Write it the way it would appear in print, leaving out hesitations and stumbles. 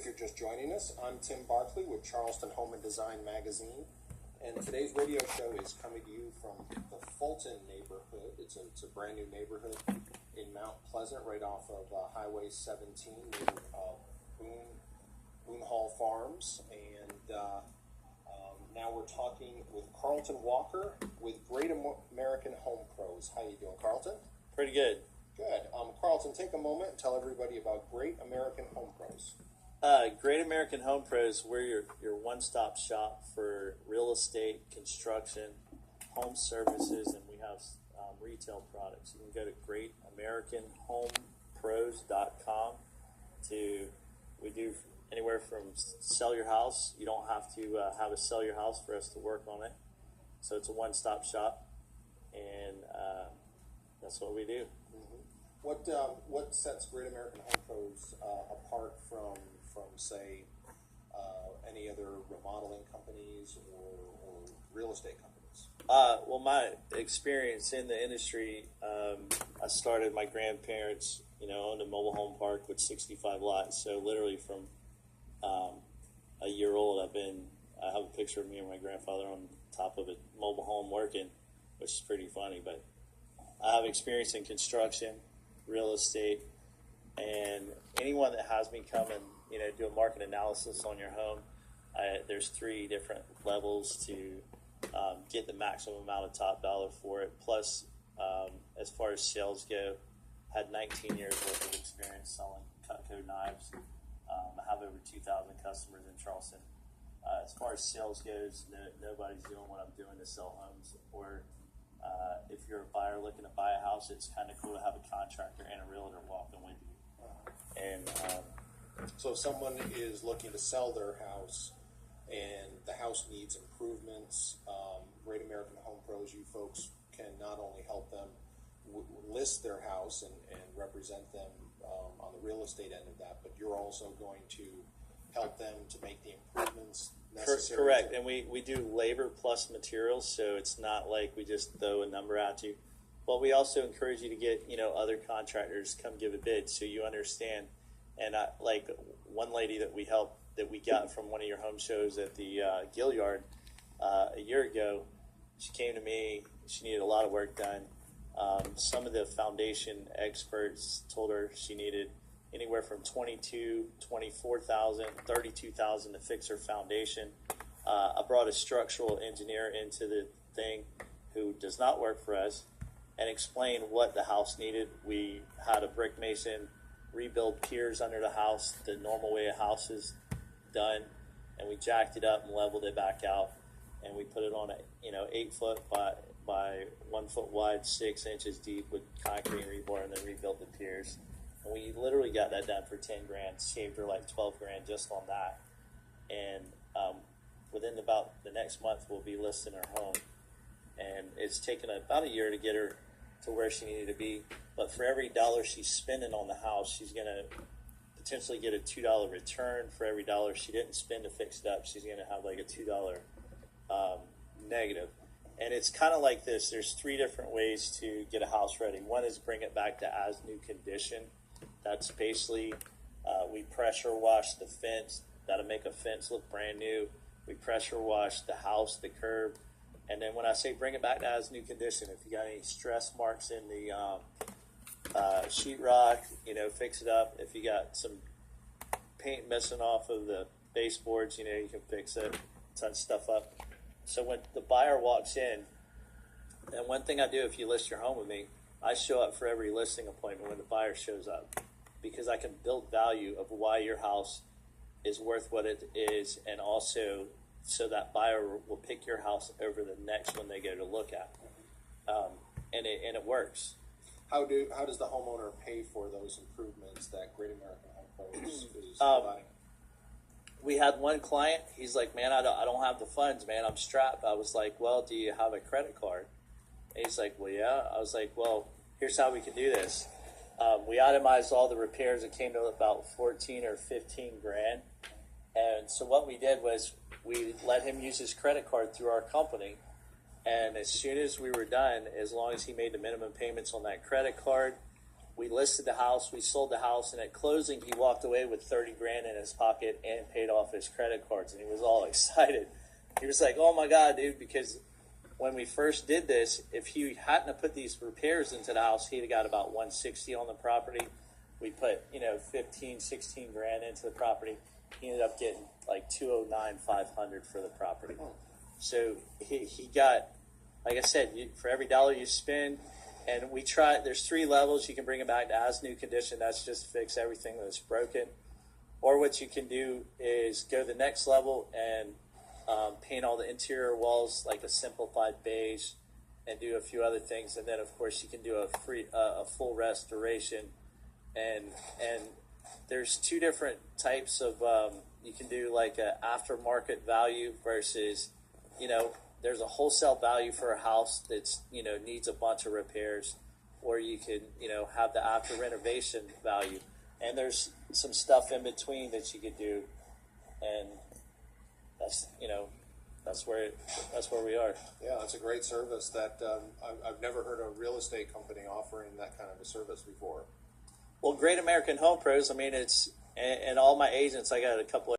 If you're just joining us, I'm Tim Barkley with Charleston Home and Design Magazine, and today's radio show is coming to you from the Fulton neighborhood. It's a brand new neighborhood in Mount Pleasant, right off of Highway 17 near Boone Hall Farms, and now we're talking with Carlton Walker with Great American Home Pros. How you doing, Carlton? Pretty good. Good. Carlton, take a moment and tell everybody about Great American Home Pros. Great American Home Pros, we're your one-stop shop for real estate, construction, home services, and we have retail products. You can go to greatamericanhomepros.com we do anywhere from sell your house. You don't have to have a sell your house for us to work on it. So it's a one-stop shop, and that's what we do. Mm-hmm. What sets Great American Home Pros apart from say, any other remodeling companies or real estate companies? Well, my experience in the industry, I started, my grandparents, owned a mobile home park with 65 lots. So literally from a year old, I have a picture of me and my grandfather on top of a mobile home working, which is pretty funny. But I have experience in construction, real estate, and anyone that has me come and do a market analysis on your home, there's 3 different levels to get the maximum amount of top dollar for it. Plus, as far as sales go, had 19 years worth of experience selling Cutco knives. I have over 2,000 customers in Charleston. As far as sales goes, nobody's doing what I'm doing to sell homes. Or if you're a buyer looking to buy a house, it's kind of cool to have a contractor and a realtor walking with you. And so if someone is looking to sell their house and the house needs improvements, Great American Home Pros, you folks can not only help them list their house and represent them on the real estate end of that, but you're also going to help them to make the improvements necessary. Correct, and we do labor plus materials, so it's not like we just throw a number at you. But we also encourage you to get other contractors come give a bid, so you understand. And like one lady that we helped, that we got from one of your home shows at the Gill Yard a year ago, she came to me. She needed a lot of work done. Some of the foundation experts told her she needed anywhere from $22,000, $24,000, $32,000 to fix her foundation. I brought a structural engineer into the thing who does not work for us and explained what the house needed. We had a brick mason rebuild piers under the house the normal way a house is done, and we jacked it up and leveled it back out, and we put it on a 8 foot by 1 foot wide, 6 inches deep with concrete and rebar, and then rebuilt the piers. And we literally got that done for 10 grand, saved her like 12 grand just on that. And within about the next month, we'll be listing her home. And it's taken about a year to get her to where she needed to be. But for every dollar she's spending on the house, she's going to potentially get a $2 return. For every dollar she didn't spend to fix it up, she's going to have like a $2 negative. And it's kind of like this. There's 3 different ways to get a house ready. One is bring it back to as new condition. That's basically we pressure wash the fence. That'll make a fence look brand new. We pressure wash the house, the curb. And then when I say bring it back to as new condition, if you got any stress marks in the sheetrock, fix it up. If you got some paint missing off of the baseboards, you can fix it, touch stuff up. So when the buyer walks in, and one thing I do if you list your home with me, I show up for every listing appointment when the buyer shows up, because I can build value of why your house is worth what it is, and also so that buyer will pick your house over the next one they go to look at, and it works. How does the homeowner pay for those improvements that Great American Home Pros is providing? We had one client. He's like, "Man, I don't have the funds, man. I'm strapped." I was like, "Well, do you have a credit card?" And he's like, "Well, yeah." I was like, "Well, here's how we can do this." We itemized all the repairs. It came to about 14 or 15 grand. And so what we did was we let him use his credit card through our company. And as soon as we were done, as long as he made the minimum payments on that credit card, we listed the house, we sold the house, and at closing, he walked away with 30 grand in his pocket and paid off his credit cards, and he was all excited. He was like, "Oh my God, dude," because when we first did this, if he hadn't have put these repairs into the house, he'd have got about 160 on the property. We put, 15, 16 grand into the property. He ended up getting like 209, 500 for the property. So he got, like I said, for every dollar you spend, and we try, there's 3 levels. You can bring it back to as new condition. That's just fix everything that's broken. Or what you can do is go to the next level and paint all the interior walls like a simplified beige, and do a few other things. And then, of course, you can do a full restoration. And there's 2 different types of, you can do like a aftermarket value versus, there's a wholesale value for a house that's, needs a bunch of repairs, or you can, have the after renovation value. And there's some stuff in between that you could do. And that's, that's where we are. Yeah, that's a great service that I've never heard a real estate company offering that kind of a service before. Well, Great American Home Pros, I mean, it's, and all my agents, I got a couple of